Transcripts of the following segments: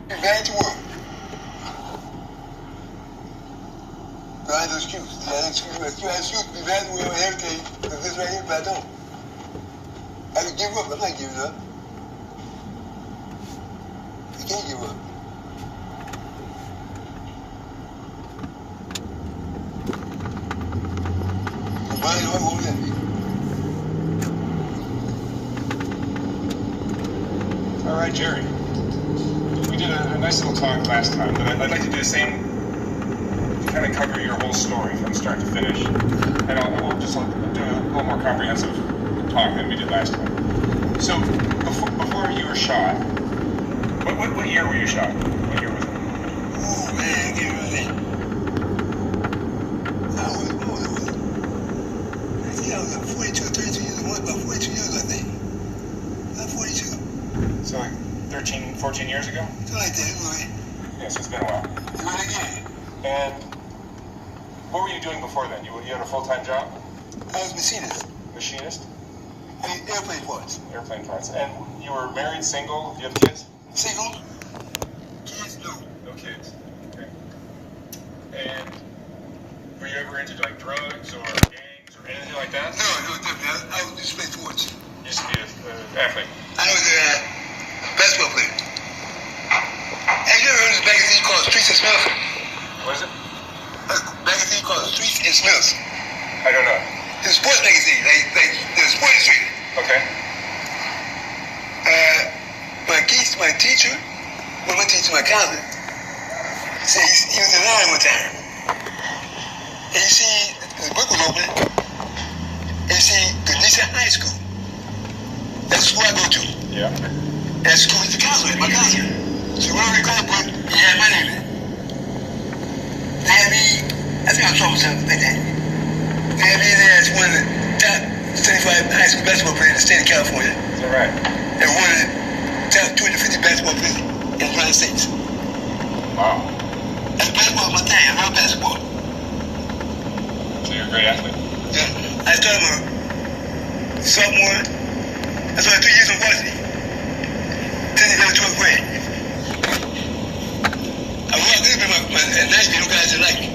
You're bad to work. No, I have no excuse. I have no excuse. I have excuse to be bad to work on everything. Because this right here, but I don't. I can give up. I'm not giving up. You can't give up. Nobody won't let me. All right, Jerry. We did a nice little talk last time, but I'd like to do the same, to kind of cover your whole story from start to finish. And I'll just do a little more comprehensive talk than we did last time. So, before you were shot, what year were you shot? What year was it? Oh, man, I can't remember. I think I was like 42 or 32 years old. About 42 years, I think. About 42. So like 13, 14 years ago? Something like that, anyway. Yeah, so it's been a while. Do it again. And what were you doing before then? You had a full-time job? I was machinist. Machinist? I mean, airplane parts. Airplane parts. And you were married, single? Do you have kids? Single. Kids, no. No kids. Okay. And were you ever into like drugs or gangs or anything like that? No, definitely. I was just playing sports. You used to be an athlete. I was a basketball player. Have you ever heard of this magazine called Streets and Smells? What is it? A magazine called Streets and Smells. I don't know. It's a sports magazine, like the sport industry. Okay. My teacher, my cousin, said he was in line one time. And you see, the book was open, and you see, Ganesha High School. That's the school I go to. Yeah. That's the school he's the counselor at, my counselor. So when we called the book, he had my name in it. They had me, I think I was talking something like that. They had me there as one of the top 75 high school basketball players in the state of California. Is that right? And one of the top 250 basketball players in the United States. Wow. That's basketball my thing. I love basketball. So you're a great athlete. Yeah. I started my sophomore. I started 3 years on varsity. 10th and 12th grade. I was good at night, no guys didn't like me.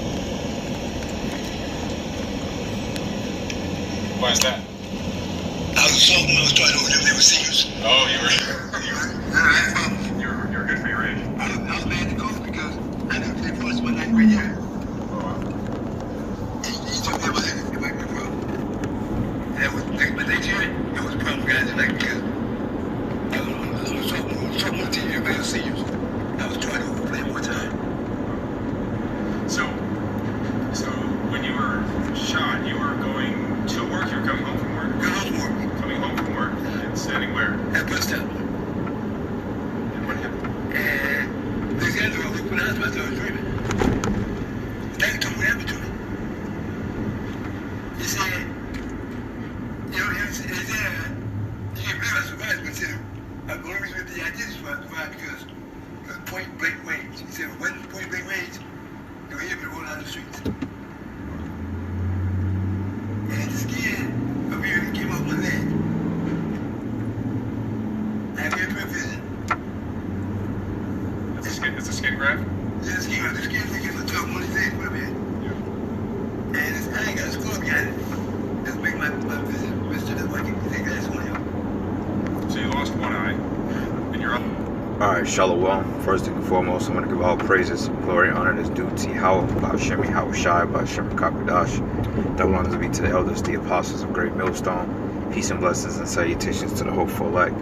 Why is that? I was a sophomore. I was starting over them. They were seniors. Oh, you were good for your age. I was mad to go because I never played for us my 9th grade year. Oh, wow. He told me it wasn't a problem. But next year, it was a problem. Guys didn't like me because I was on the sophomore team. Everybody was seniors. I was trying to play more time. So when you were shot, you were going to work. You were coming home from work. Coming home from work and standing where? At bus stop. And what happened? And the guys were looking at us, I started dreaming. They told me what happened to me. He said, he said, you can't believe I survived, but he said, the only reason I did survive because it was point blank range. He said, when point blank range, they were able to roll down the streets. And the skin of me came off my leg. I have ear vision. It's a skin graft? Yeah, the skin thing is a tough one to take, put in. Yeah. And I ain't got a scar behind it. That's make my vision Mr. That's why I can think that's one of them. So you lost one eye, and you're up. Alright, Shalom. First and foremost, I'm going to give all praises, glory, and honor is due to Yahawah, Yahawah, Kakadash. Double honors be to the elders, the apostles of Great Millstone. Peace and blessings and salutations to the hopeful elect.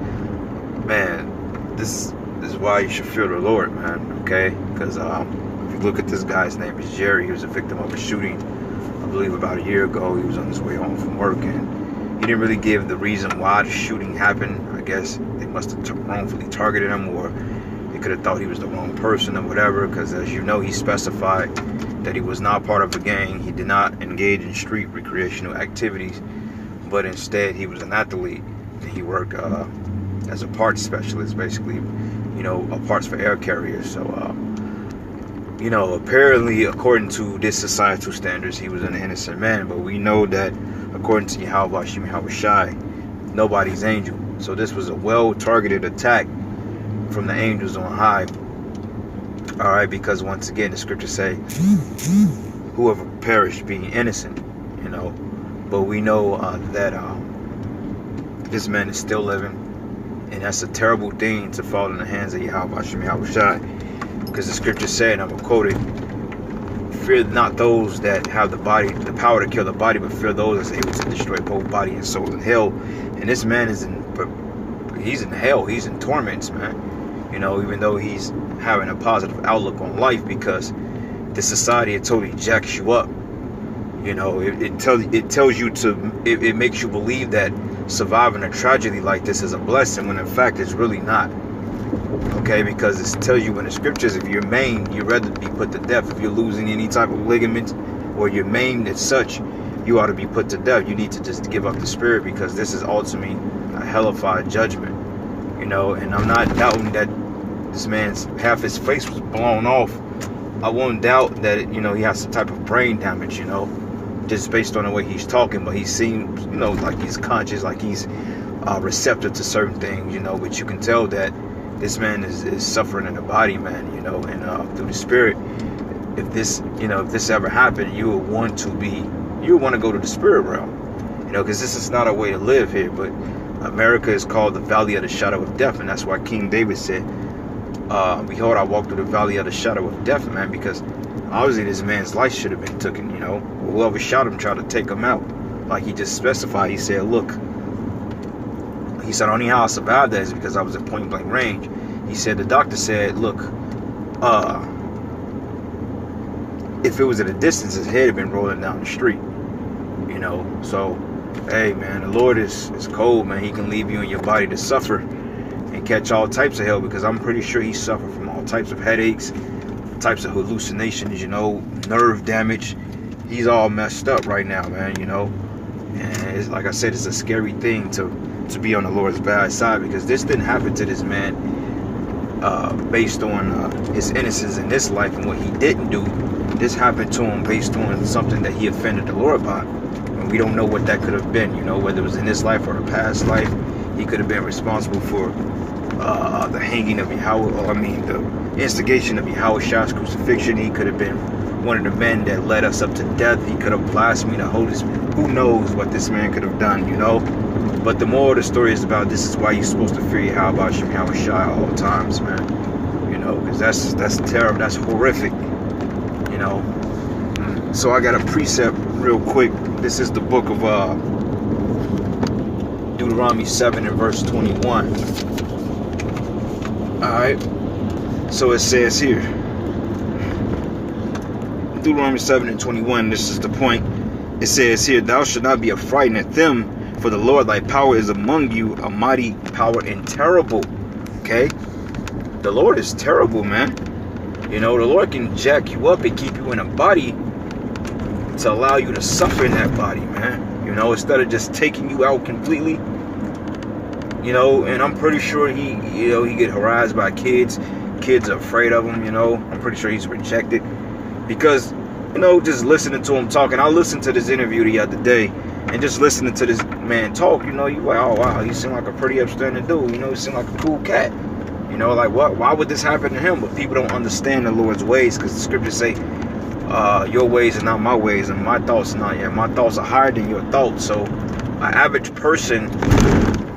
Man, this is why you should fear the Lord, man, okay? Because if you look at this guy's name is Jerry. He was a victim of a shooting, I believe about a year ago. He was on his way home from work, and he didn't really give the reason why the shooting happened. I guess they must have wrongfully targeted him, or they could have thought he was the wrong person or whatever, because as you know, he specified that he was not part of a gang. He did not engage in street recreational activities, but instead he was an athlete, and he worked as a parts specialist, basically, you know, parts for air carriers. So you know, apparently according to this societal standards, he was an innocent man, but we know that according to Yahawah, nobody's angel. So this was a well-targeted attack from the angels on high All right, because once again, the scriptures say, whoever perished being innocent, you know. But we know that this man is still living, and that's a terrible thing to fall in the hands of Yahawah, because the scripture said, and I'm quoting, fear not those that have the power to kill the body, but fear those that's able to destroy both body and soul in hell. And this man he's in hell, he's in torments, man. You know, even though he's having a positive outlook on life, because the society, it totally jacks you up. You know, it tells you it makes you believe that surviving a tragedy like this is a blessing, when in fact it's really not. Okay, because it tells you in the scriptures, if you're maimed, you'd rather be put to death. If you're losing any type of ligament, or you're maimed as such, you ought to be put to death. You need to just give up the spirit, because this is ultimately a hellified judgment. You know, and I'm not doubting that this man's half his face was blown off. I won't doubt that, you know, he has some type of brain damage, you know, just based on the way he's talking. But he seems, you know, like he's conscious, like he's receptive to certain things, you know. But you can tell that this man is suffering in the body, man, you know, and through the spirit. If this ever happened, you would want to go to the spirit realm, you know, because this is not a way to live here. But America is called the valley of the shadow of death, and that's why King David said, behold, I walk through the valley of the shadow of death, man, because obviously this man's life should have been taken, you know. Whoever shot him tried to take him out. Like he just specified, he said, look, he said, only how I survived that is because I was at point blank range. He said, the doctor said, look, if it was at a distance, his head had been rolling down the street, you know. So, hey, man, the Lord is cold, man. He can leave you and your body to suffer and catch all types of hell, because I'm pretty sure he suffered from all types of headaches, types of hallucinations, you know, nerve damage. He's all messed up right now, man, you know. And it's, like I said, it's a scary thing to be on the Lord's bad side, because this didn't happen to this man based on his innocence in this life and what he didn't do. This happened to him based on something that he offended the Lord by. And we don't know what that could have been, you know, whether it was in this life or a past life. He could have been responsible for the hanging of the instigation of Yahawah's crucifixion. He could have been one of the men that led us up to death. He could have blasphemed the Holy Spirit. Who knows what this man could have done, you know? But the moral of the story is about, this is why you're supposed to fear Yahawah at all times, man. You know, because that's terrible. That's horrific, you know. So I got a precept real quick. This is the book of Deuteronomy 7 and verse 21. Alright. So it says here, Deuteronomy 7 and 21, this is the point. It says here, thou shalt not be affrighted at them, for the Lord thy power is among you, a mighty power and terrible. Okay? The Lord is terrible, man. You know, the Lord can jack you up and keep you in a body to allow you to suffer in that body, man. You know, instead of just taking you out completely. You know, and I'm pretty sure he get harassed by kids. Kids are afraid of him, you know. I'm pretty sure he's rejected. Because, you know, just listening to him talking. I listened to this interview the other day, and just listening to this man talk, you know, you like, oh wow, he seemed like a pretty upstanding dude. You know, he seemed like a cool cat. You know, like why would this happen to him? But people don't understand the Lord's ways, because the scriptures say, your ways are not my ways, and my thoughts are not. Yeah, my thoughts are higher than your thoughts. So, an average person,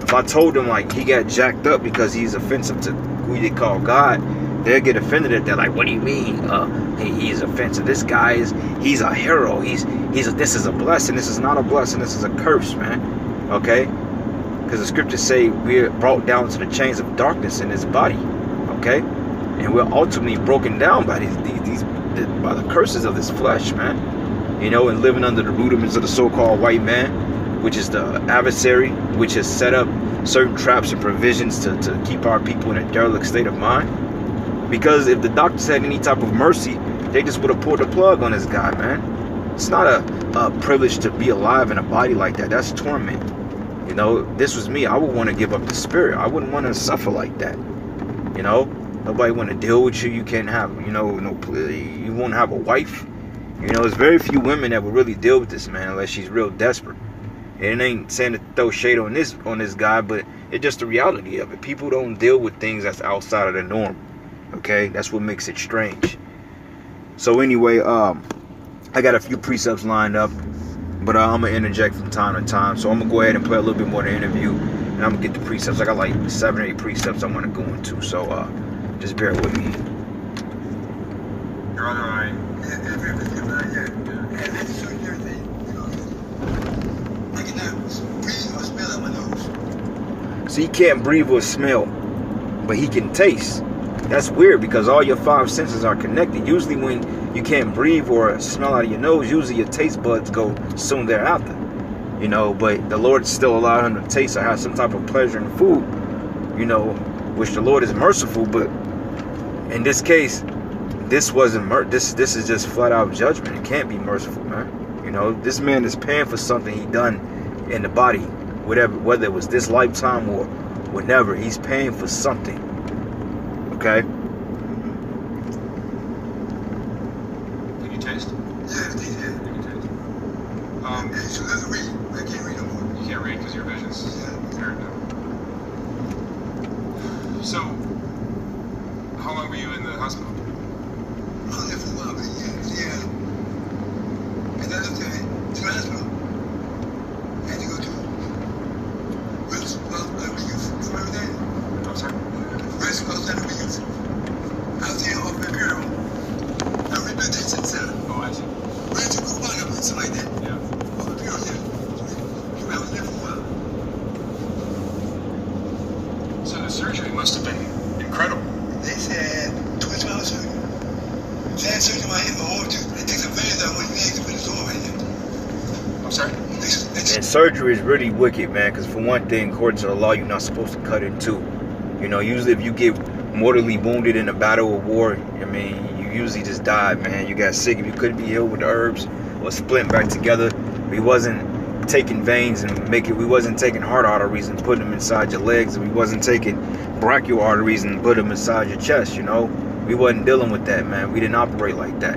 if I told them like he got jacked up because he's offensive to who they call God, they'll get offended at that. Like, what do you mean? He's offensive. This guy he's a hero. This is a blessing. This is not a blessing. This is a curse, man. Okay? Because the scriptures say we're brought down to the chains of darkness in this body. Okay? And we're ultimately broken down by by the curses of this flesh, man. You know, and living under the rudiments of the so-called white man, which is the adversary, which has set up certain traps and provisions to keep our people in a derelict state of mind. Because if the doctors had any type of mercy, they just would have pulled the plug on this guy, man. It's not a privilege to be alive in a body like that. That's torment. You know, this was me. I would want to give up the spirit. I wouldn't want to suffer like that. You know, nobody want to deal with you. You can't have, you know, you won't have a wife. You know, there's very few women that would really deal with this man unless she's real desperate. And it ain't saying to throw shade on this guy, but it's just the reality of it. People don't deal with things that's outside of the norm. Okay, that's what makes it strange. So anyway, I got a few precepts lined up, but I'm gonna interject from time to time. So I'm gonna go ahead and play a little bit more of the interview, and I'm gonna get the precepts. I got like 7 or 8 precepts I want to go into. So just bear with me. Your other eye. So he can't breathe or smell, but he can taste. That's weird because all your 5 senses are connected. Usually when you can't breathe or smell out of your nose, usually your taste buds go soon thereafter. You know, but the Lord still allowed him to taste or have some type of pleasure in food, you know, which the Lord is merciful. But in this case, this wasn't this is just flat out judgment. It can't be merciful, man. You know, this man is paying for something he done in the body, whether it was this lifetime or whenever. He's paying for something. Okay. Can you taste? Yeah, I think You can taste. so let's read. I can't read no more. You can't read because your vision's impaired now. So, how long were you in the hospital? I was there for a while, but yeah. And then I looked at it, to the hospital. I had to go to Wilson, remember that? I'm sorry? Wilson was out of Williams. I was there off Imperial. A rehabilitation center. Oh, I see. Ran to Cubana, something like that. Yeah. Off Imperial, yeah. I was there for a while. So the surgery must have been incredible. They said 12 surgery. They had surgery on my hip, my arm too. They took some veins out of my legs and put his arm right there. I'm sorry? And surgery is really wicked, man, because for one thing, according to the law, you're not supposed to cut in two. You know, usually if you get mortally wounded in a battle or war, I mean, you usually just die, man. You got sick. If you couldn't be healed with the herbs or split back together, we wasn't taking veins and we wasn't taking heart arteries and putting them inside your legs, and we wasn't taking brachial arteries and put them inside your chest, you know. We wasn't dealing with that, man. We didn't operate like that.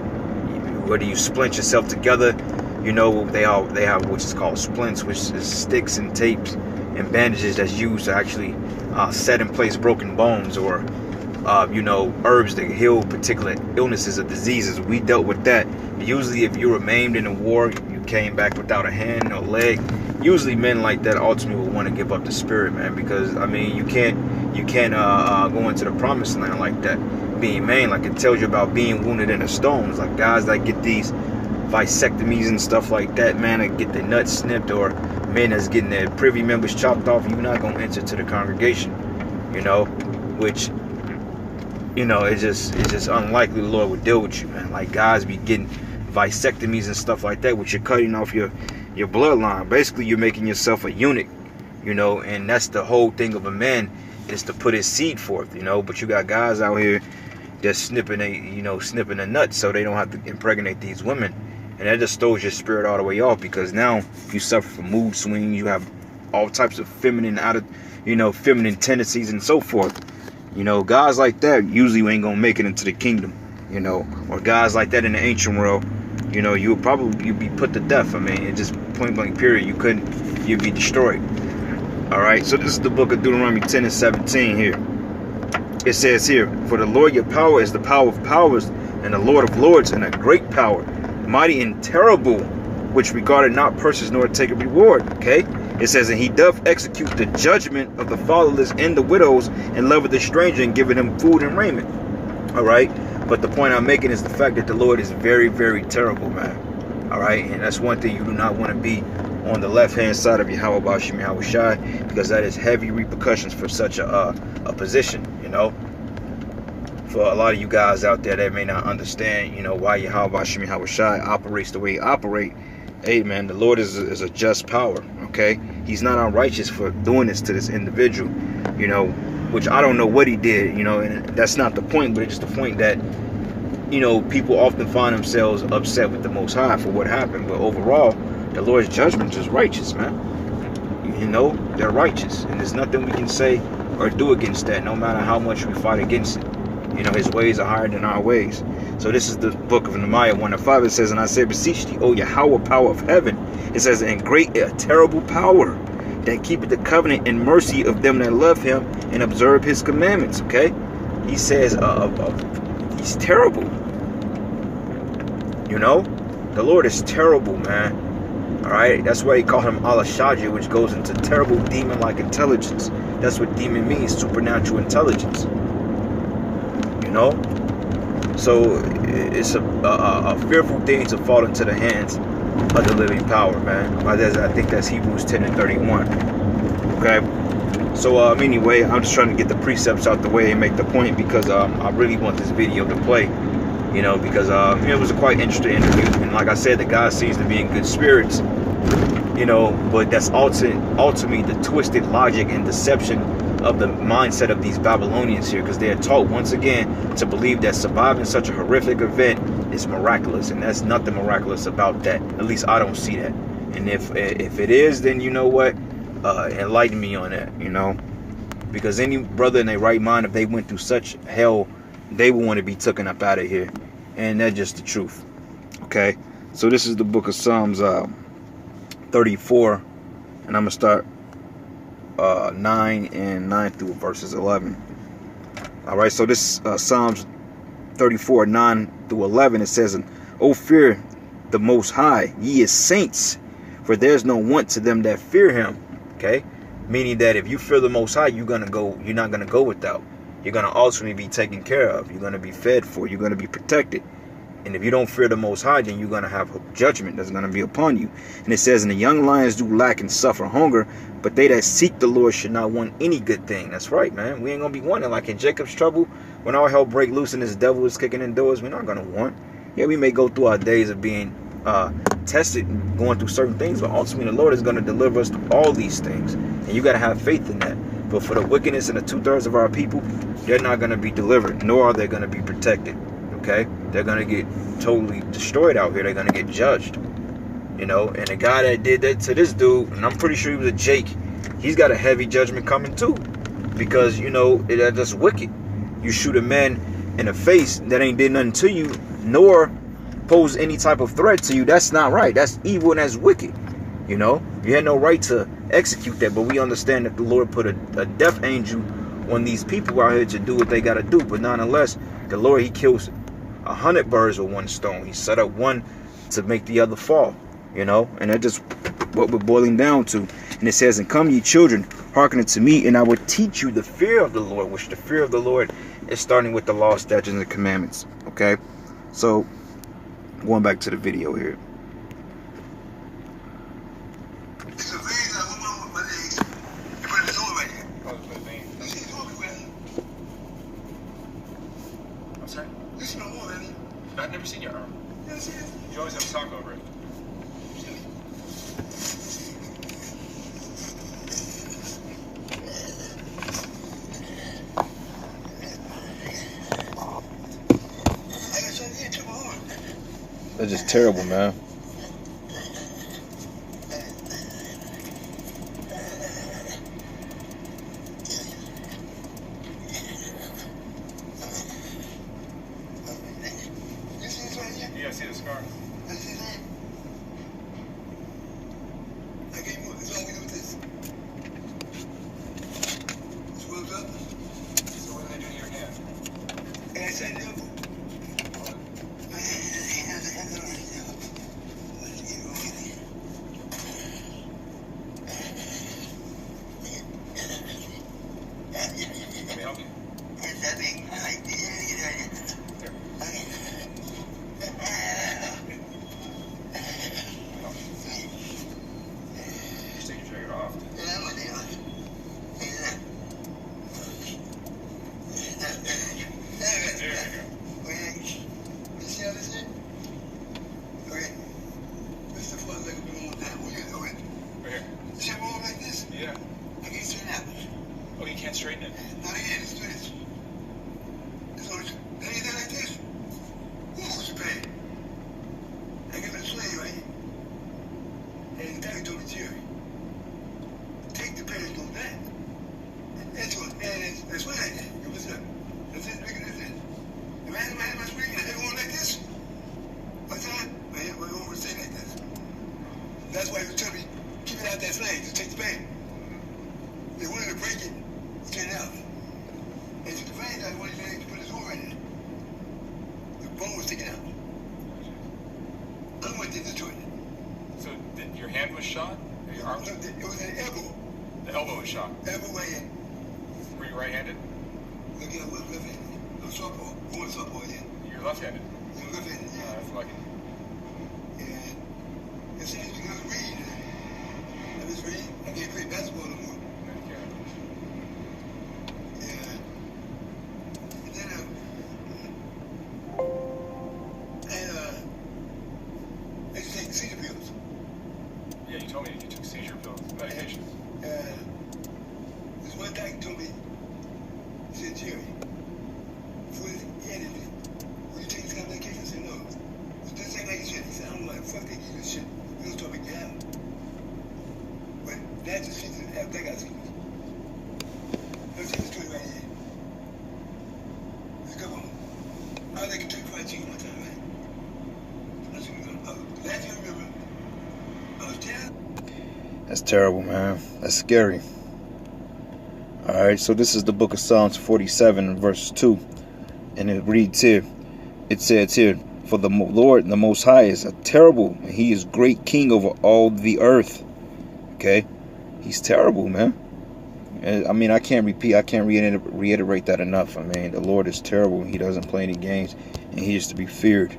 Whether you splint yourself together, you know, they have which is called splints, which is sticks and tapes and bandages that's used to actually set in place broken bones, or you know, herbs that heal particular illnesses or diseases. We dealt with that. Usually if you were maimed in a war, you came back without a hand or leg, usually men like that ultimately will want to give up the spirit, man, because I mean, you can't go into the promised land like that being maimed. Like it tells you about being wounded in the stones. Like guys that get these vasectomies and stuff like that, man, that get their nuts snipped, or men that's getting their privy members chopped off, you're not gonna enter to the congregation, you know, which, you know, it's just unlikely the Lord would deal with you, man. Like guys be getting vasectomies and stuff like that, which you're cutting off your bloodline. Basically, you're making yourself a eunuch, you know, and that's the whole thing of a man, is to put his seed forth, you know. But you got guys out here that's snipping a nut so they don't have to impregnate these women. And that just throws your spirit all the way off, because now you suffer from mood swings. You have all types of feminine tendencies and so forth. You know, guys like that usually ain't gonna make it into the kingdom. You know, or guys like that in the ancient world, you know, you'd be put to death. I mean, it just point blank period. You'd be destroyed. All right. So this is the book of Deuteronomy 10 and 17 here. It says here, "For the Lord your power is the power of powers, and the Lord of lords, and a great power, mighty and terrible, which regarded not persons nor take a reward." Okay. It says, "And he doth execute the judgment of the fatherless and the widows, and loveth the stranger, and giveth him food and raiment." All right. But the point I'm making is the fact that the Lord is very, very terrible, man. All right. And that's one thing you do not want to be on the left-hand side of Yahawah, because that is heavy repercussions for such a position, you know. For a lot of you guys out there that may not understand, you know, why Yahawah operates the way he operates. Hey, man, the Lord is a just power, okay? He's not unrighteous for doing this to this individual, you know, which I don't know what he did, you know, and that's not the point, but it's just the point that, you know, people often find themselves upset with the Most High for what happened, but overall, the Lord's judgment is righteous, man. You know, they're righteous, and there's nothing we can say or do against that, no matter how much we fight against it. You know, his ways are higher than our ways. So this is the book of Nehemiah 1:5. It says, "And I say, beseech thee, O Yahawah, power of heaven." It says, "And great, terrible power, that keepeth the covenant and mercy of them that love him and observe his commandments." Okay? he says he's terrible. You know, the Lord is terrible, man. All right, that's why he called him Al-Shaji, which goes into terrible demon-like intelligence. That's what demon means, supernatural intelligence. You know, so it's a fearful thing to fall into the hands of the living power, man. I think that's Hebrews 10 and 31. Okay, so anyway, I'm just trying to get the precepts out the way and make the point, because I really want this video to play. You know, because it was a quite interesting interview, and like I said, the guy seems to be in good spirits. You know, but that's ultimately the twisted logic and deception of the mindset of these Babylonians here, because they are taught once again to believe that surviving such a horrific event is miraculous, and there's nothing miraculous about that. At least I don't see that. And if it is, then you know what, enlighten me on that. You know, because any brother in their right mind, if they went through such hell, they will want to be taken up out of here, and that's just the truth. Okay, so this is the book of Psalms 34, and I'm gonna start 9 through verses 11. All right, so this Psalms 34, 9 through 11. It says, "O fear the Most High, ye his saints, for there's no want to them that fear him." Okay, meaning that if you fear the Most High, you're not gonna go without. You're going to ultimately be taken care of. You're going to be fed for. You're going to be protected. And if you don't fear the Most High, then you're going to have judgment that's going to be upon you. And it says, "And the young lions do lack and suffer hunger, but they that seek the Lord should not want any good thing." That's right, man. We ain't going to be wanting. Like in Jacob's trouble, when our hell break loose and this devil is kicking in doors, we're not going to want. Yeah, we may go through our days of being tested and going through certain things, but ultimately the Lord is going to deliver us through all these things. And you got to have faith in that. But for the wickedness in the 2/3 of our people, they're not going to be delivered, nor are they going to be protected. Okay, they're going to get totally destroyed out here. They're going to get judged. You know, and the guy that did that to this dude, and I'm pretty sure he was a Jake, he's got a heavy judgment coming too, because you know that's wicked. You shoot a man in the face that ain't did nothing to you, nor pose any type of threat to you. That's not right. That's evil and that's wicked. You know, you had no right to execute that, but we understand that the Lord put a death angel on these people out here to do what they got to do. But nonetheless, the Lord, he kills 100 birds with one stone. He set up one to make the other fall. You know, and that's just what we're boiling down to. And it says, "And come ye children, hearken unto me, and I will teach you the fear of the Lord," which the fear of the Lord is starting with the law, statutes, and the commandments. Okay, so going back to the video here. It's a vein that I went with my legs. You put it on right here. Oh, it's my vein. You see, it's on me, man. I'm sorry? This is my arm, man. I've never seen your arm. You see it? You always have a sock over it. I got something here to my arm. That's just terrible, man. You see this right here? Yeah, I see the scar. You see that? I can't move. That's all I can do with this. Swells up. So what do they do to your hand? And I said, no. Let me help you. Just take your jacket off. There you go. You see how this is? Okay. This is what like one more time. Okay. Right here. See how I'm like this? Yeah. I can't straighten out. Oh, you can't straighten it? Not again. Let's do this. So it's anything like this. Ooh, it's bad. I give it a play right here. And the guy told me, Jerry, take the pants, go back. That's what, and that's what I did. It was up. That's it, look at this. Imagine my screaming, I going like this. What's that? We're going to say like this. That's why he was telling me, keep it out that flame, just take the band. They wanted to break it, straight out. And took the veins out, what do you think? was taken out. I went to Detroit. So your hand was shot? Or your arm? No, it was an elbow. The elbow was shot. Elbow right hand. Were you right-handed? Look at my left hand. I'm softball. Going softball again. You're left-handed. I'm left handed. Yeah. That's lucky. And it seems because Reed, I was Reed, I can't play basketball no more. Okay. Yeah. And then I used to take seizure pills. Yeah, you told me you took seizure pills, medication. This one doctor told me, he said, Jerry, before he ended me, will you take this kind of medication? I said, no. This ain't like shit. He said, I'm like, fuck, they give you this shit. You don't tell me down. But that's just seizure after I got seizures. Let's take this story right here. Let's come on. I was like a 25 chicken one time, right? Last year, I remember, I was down. That's terrible, man. That's scary. Alright, so this is the book of Psalms 47, verse 2. And it reads here. It says here, for the Lord, the Most High, is a terrible, and He is great King over all the earth. Okay? He's terrible, man. I mean, I can't reiterate that enough. I mean, the Lord is terrible. He doesn't play any games, and He is to be feared.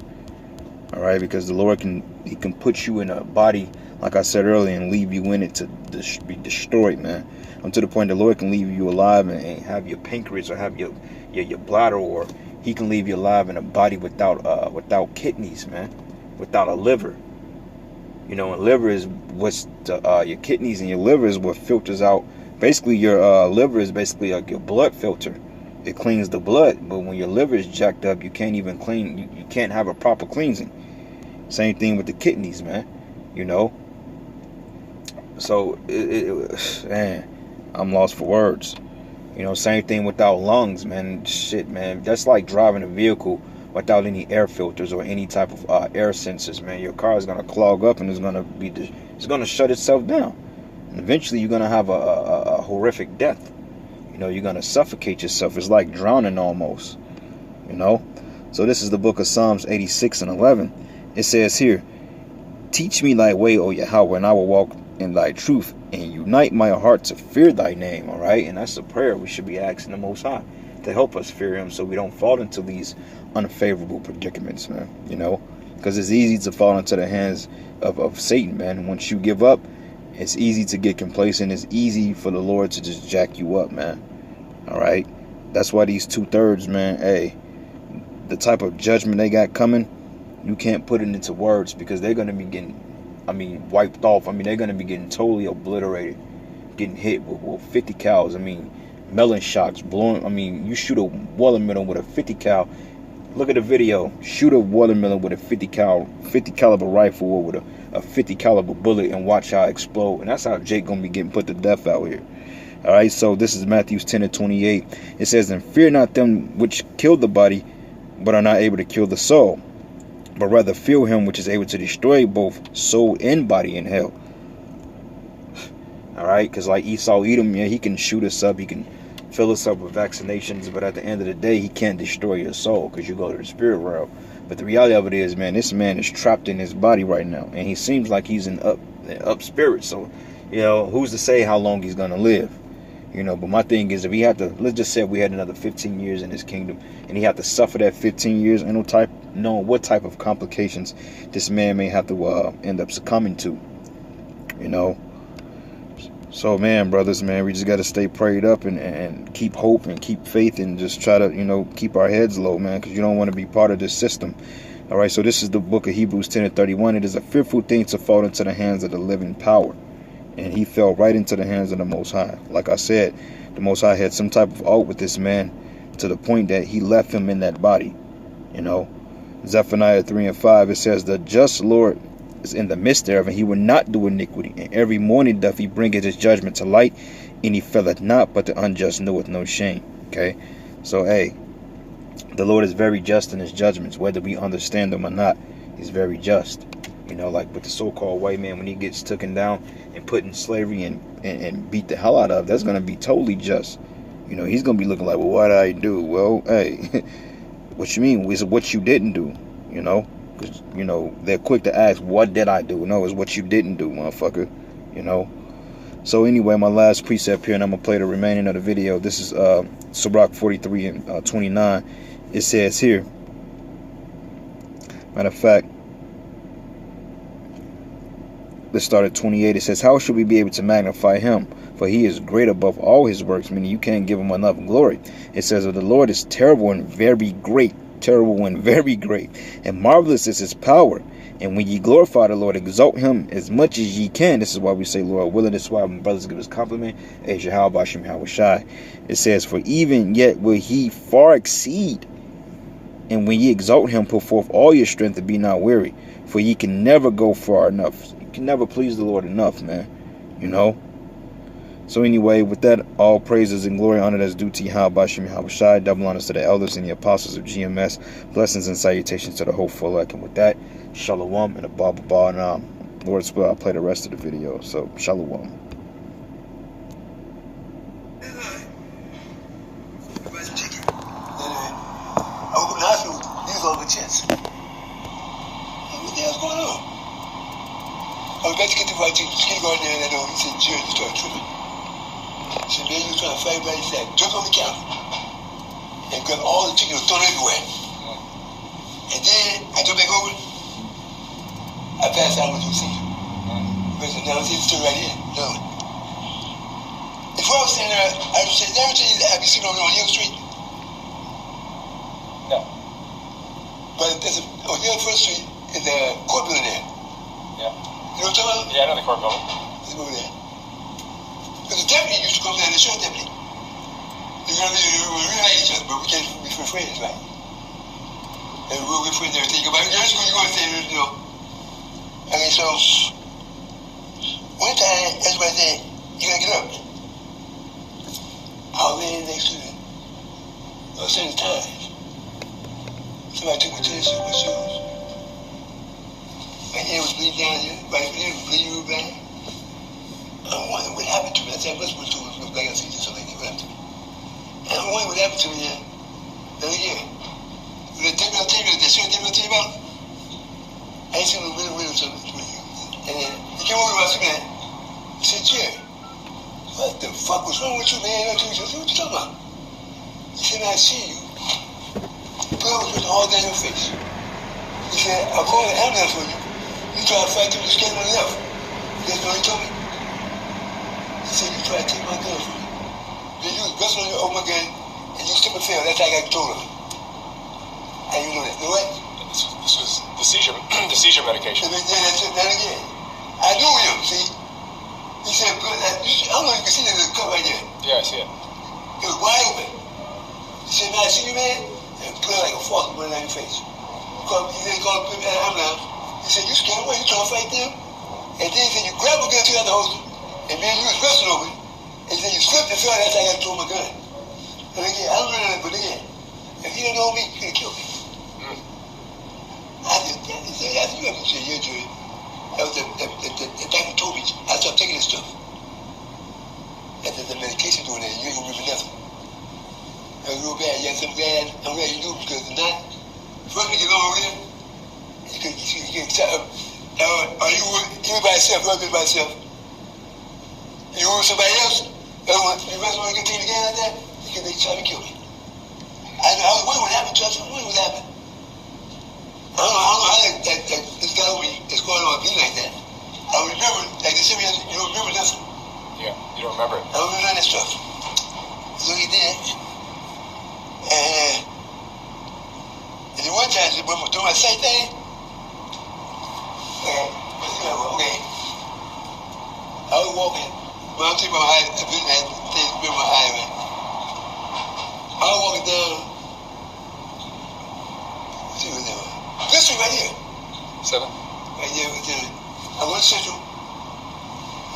Alright, because the Lord can put you in a body, like I said earlier, and leave you in it to be destroyed, man. To the point the Lord can leave you alive and have your pancreas or have your bladder, or He can leave you alive in a body without kidneys, man, without a liver. You know, and liver is what's your kidneys and your liver is what filters out. Basically, your liver is basically like your blood filter. It cleans the blood, but when your liver is jacked up, you can't even clean. You can't have a proper cleansing. Same thing with the kidneys, man. You know. So man, I'm lost for words. You know, same thing without lungs, man. Shit, man. That's like driving a vehicle without any air filters or any type of air sensors, man. Your car is gonna clog up and it's gonna shut itself down. And eventually, you're gonna have a horrific death. You know, you're gonna suffocate yourself. It's like drowning almost. You know. So this is the book of Psalms 86 and 11. It says here, teach me thy way, O Yahawah, and I will walk in thy truth, and unite my heart to fear thy name. All right, and that's a prayer we should be asking the Most High to help us fear Him, so we don't fall into these unfavorable predicaments, man. You know, because it's easy to fall into the hands of Satan, man. Once you give up, it's easy to get complacent. It's easy for the Lord to just jack you up, man. All right, that's why these 2/3, man. Hey, the type of judgment they got coming, you can't put it into words, because they're gonna be getting, wiped off. They're going to be getting totally obliterated, getting hit with 50 cals. Melon shocks, blowing. You shoot a watermelon with a 50 cal. Look at the video. Shoot a watermelon with a 50 caliber rifle or with a 50 caliber bullet and watch how it explode. And that's how Jake going to be getting put to death out here. All right, so this is Matthew 10 and 28. It says, and fear not them which kill the body, but are not able to kill the soul, but rather fear Him which is able to destroy both soul and body in hell. Alright, because like Esau Edom, yeah, he can shoot us up, he can fill us up with vaccinations, but at the end of the day, he can't destroy your soul, because you go to the spirit realm. But the reality of it is, man, this man is trapped in his body right now, and he seems like he's in up spirit. So, you know, who's to say how long he's going to live? You know, but my thing is, if he had to, let's just say we had another 15 years in his kingdom, and he had to suffer that 15 years, and knowing what type of complications this man may have to end up succumbing to. You know. So, man, brothers, man, we just got to stay prayed up and keep hope and keep faith, and just try to, you know, keep our heads low, man, because you don't want to be part of this system. All right, so this is the book of Hebrews 10 and 31. It is a fearful thing to fall into the hands of the living power. And he fell right into the hands of the Most High. Like I said, the Most High had some type of art with this man, to the point that He left him in that body. You know, Zephaniah 3 and 5, it says, the just Lord is in the midst thereof, and He will not do iniquity. And every morning doth He bring His judgment to light, and He faileth not, but the unjust knoweth no shame. Okay, so hey, the Lord is very just in His judgments, whether we understand them or not. He's very just. You know, like with the so-called white man, when he gets taken down and put in slavery and beat the hell out of, that's going to be totally just. You know, he's going to be looking like, well, what did I do? Well, hey, what you mean? Is what you didn't do. you know? Because, you know, they're quick to ask, what did I do? No, it's what you didn't do, motherfucker, you know? So anyway, my last precept here, and I'm going to play the remaining of the video. This is Sirach 43 and 29. It says here, matter of fact, let's start at 28. It says, how should we be able to magnify him? For he is great above all his works, meaning you can't give him enough glory. It says, the Lord is terrible and very great. Terrible and very great. And marvelous is his power. And when ye glorify the Lord, exalt him as much as ye can. This is why we say, Lord willing. This is why my brothers give us compliment. As Yahawah. It says, for even yet will he far exceed. And when ye exalt him, put forth all your strength and be not weary. For ye can never go far enough. You can never please the Lord enough, man. You know? So anyway, with that, all praises and glory, honor that's due to Yahawah. Double honors to the elders and the apostles of GMS. Blessings and salutations to the hopeful elect. And with that, shalom and a ba. And Lord's will, I'll play the rest of the video. So shalom. I was about to get the right to kindergarten there, and he said, Jerry, you start tripping. He said, man, you was trying to fight everybody. He said, jump on the counter and grab all the chicken and throw it everywhere. And then I jumped back over. I passed out with you, see. Because now it's still right here. No. If I was standing there, I would say, never tell you that I'd be sitting over on Hill Street. No. But there's on Hill First Street is a court building there. Yeah. You know what I'm talking about? Yeah, I know the court building. It's over there. Because the deputy used to come down, the sheriff deputy. We really like each other, but we can't be friends, right? And we'll be friends and everything. But you're going to say, you know. Okay, so one time, everybody said, you gotta get up. I was laying next to them. I was saying times. Somebody took me to the shoes. My head was bleeding down here, right here was bleeding real bad. I'm wondering what happened to me. I said, I must have to look like I see this or like what happened to me. And I'm wondering what happened to me here. Then again, the sheriff deputy will tell you about it. I ain't seen no real something. And then he came over to my man. He said, Jerry, what the fuck was wrong with you, man? I said, what you talking about? He said, I see you. Blood was written all down your face. He said, I'll call an ambulance for you. You try to fight through the skin on the left. That's what he told me. He said, you try to take my gun from me. Then you was busting on your open gun, and you slip and fail. That's how I got control of it. How you know that? You know what? This was the seizure medication. Yeah, that's it. Then again, I knew him, see? He said, I don't know if you can see there's a cut right there. Yeah, I see it. It was wide open. He said, man, I see you, man? And blood like a faucet running down your face. He said, call the ambulance. He said, you scared away, you trying to fight them? And then he said, you grab a gun to the holster, and man, you was wrestling over it. And he said, you slipped and fell, that's how I got to throw my gun. And again, I don't know that, but again, if he didn't know me, he could have killed me. I just, you have to say, yeah, Jerry. That was the doctor told me, I stopped taking this stuff. That's the medication doing that, you ain't gonna remember nothing. That was real bad. Yeah, I'm glad you knew, because if not, first we get over here, you can tell, are you by yourself, you by yourself? You with somebody else? You rest when you continue to get like that, they try to kill me. I was wondering what happened to us, I was wondering what happened. I don't know how this guy over is going on being like that. I remember, like the serious, you don't remember nothing. Yeah, you don't remember it. I don't remember none of that stuff. So he did. And then one time, when we doing my sight thing, okay, I was walking, when I'm taking my eye, I've been my eye, man. I was walking down, let's see what that was. This one right here. 7? Right here, I went to Central,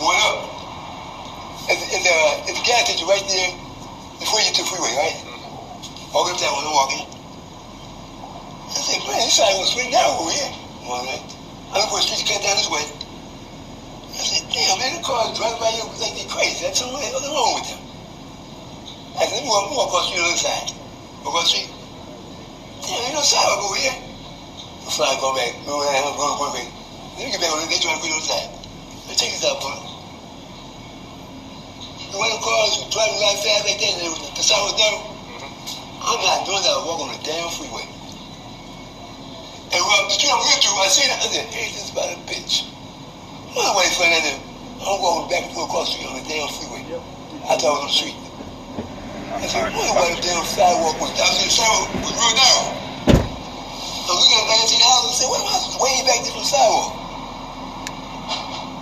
went up, and the gas station right there before you get to the freeway, right? Walking up that one, I'm walking. I said, man, this side was straight down over here. I look for a street to cut down this way. I said, damn, man, the cars driving by here like they crazy. That's something wrong with them. I said, let me walk across the street on the other side. Walk across the street. Damn, ain't no sidewalk over here. fly, go back. Go back. Let me get back on it. They trying to put it on the side. Let's take this out, bro. And when the cars were driving right fast like that, and the side was narrow, I'm not doing that. I walk on the damn freeway. And the street I'm going through, I seen it. I said, hey, this is about a bitch. I'm not waiting for that. I'm walking back and forth across the street on the damn freeway. I thought I was on the street. I said, I wonder why the damn sidewalk was down. I said, the sidewalk was real narrow. I'm looking at the house and said, what am I way back there from the sidewalk?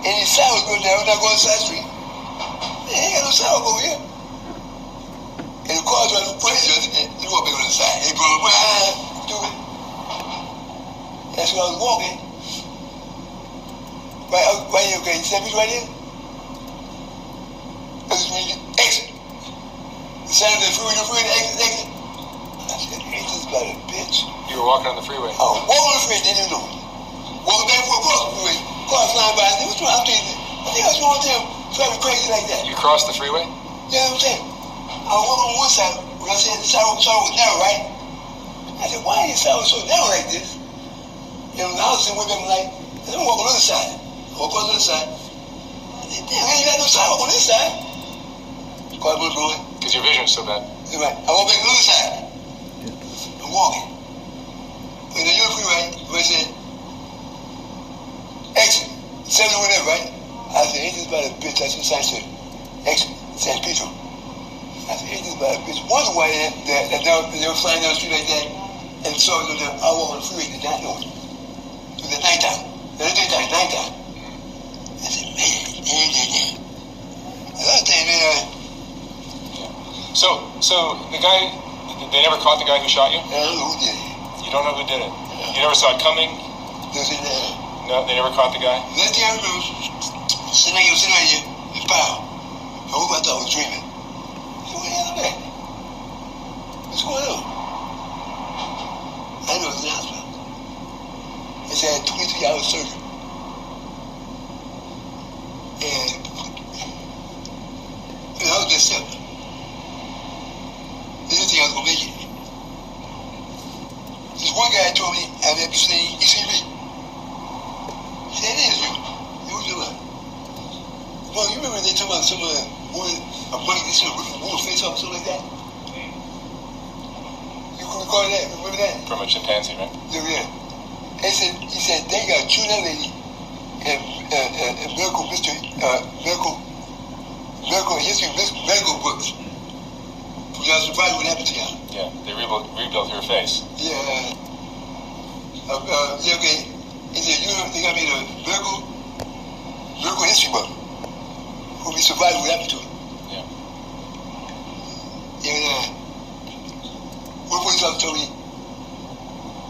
And the sidewalk was narrow, not going to the side street. Man, ain't got no sidewalk over here. And the cars running crazy, and you walk back on the side. Hey, bro, stupid. That's where I was walking. Right here, okay, you see that bitch right here? This is when you exit. The side of the freeway, exit. I said, hey, this is about a bitch. You were walking on the freeway? I was walking on the freeway, didn't even know it. Walking back and forth across the freeway. Car flying by, I said, what's wrong? I think I was wrong with them, driving crazy like that. You crossed the freeway? Yeah, I'm saying. I was walking on one side, when I said the sidewalk was narrow, right? I said, why is the sidewalk so narrow like this? And when I was sitting with them, like, I said, I'm walking on the other side. I walk on the other side. I said, damn, I ain't got no sidewalk on this side. The car was going. Because your vision is so bad. That's right. I walk back on the other side. I'm walking. When the new freeway, where it said, exit, 70 whatever, right? I said, ain't this about a bitch? I said, sign said, exit, San Pedro. I said, ain't this about a bitch? Wonder why they were flying down the street like that, and so I walk on the freeway, did not know it. It was at nighttime. Nighttime. I said, man, another thing, man. So the guy, they never caught the guy who shot you? I don't know who did it. You don't know who did it? You never saw it coming? No, they never caught the guy? Last thing I remember, sitting right here, it's pow. I hope I thought I was dreaming. What the hell is that? What's going on? I know it's in the hospital. They said I had 23-hour surgery. And I was just simple. They didn't think I was going to make it. This one guy told me, I've never seen ECV. He said, it is you. It was your life. Well, you remember they talking about some woman, a bunny, this woman's face off or something like that? You can recall that? Remember that? From a chimpanzee, right? Yeah. He said, they got a true that lady and medical history, medical history, medical books. I was surprised what happened to y'all. Yeah, they rebuilt her face. Yeah. Yeah, okay. He said, they got me in a medical history book. Who be surprised what happened to him. Yeah. And one police officer told me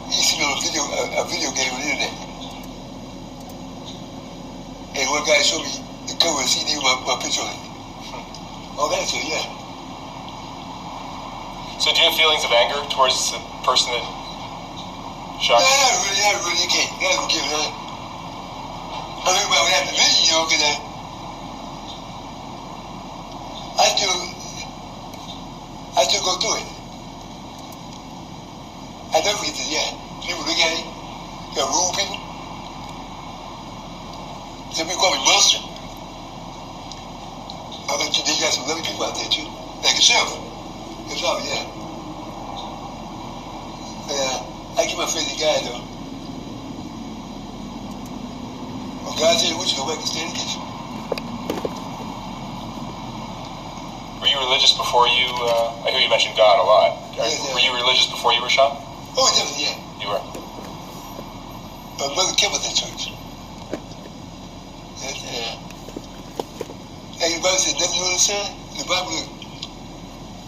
he seen on a video game on the internet. And one guy showed me the cover of the CD with my picture on it. Oh, that's it, yeah. So do you have feelings of anger towards the person that shot you? Not really, you can't. You gotta forgive it, I think about what happened to me, you know, because I still go through it. I never forget this, yeah. People look at it, you got rude people. Some people call me monster. I bet you got some loving people out there too. Like yourself. Yourself, yeah. I keep my faith in God though. When God said what you go back and stand against you. Were you religious before you, I hear you mention God a lot. Yeah. Were you religious before you were shot? Oh, definitely, yeah. You were? My mother kept us in church. Like the Bible said, nothing you understand, in the Bible,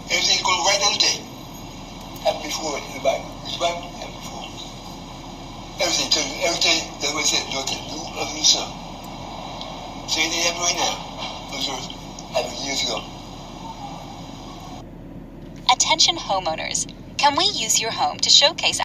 everything's going right down the day. Happened before in the Bible. The Bible happened before. Everything, that's what it said, nothing new under the sun. Same thing happened right now. Those words happened years ago. Attention homeowners, can we use your home to showcase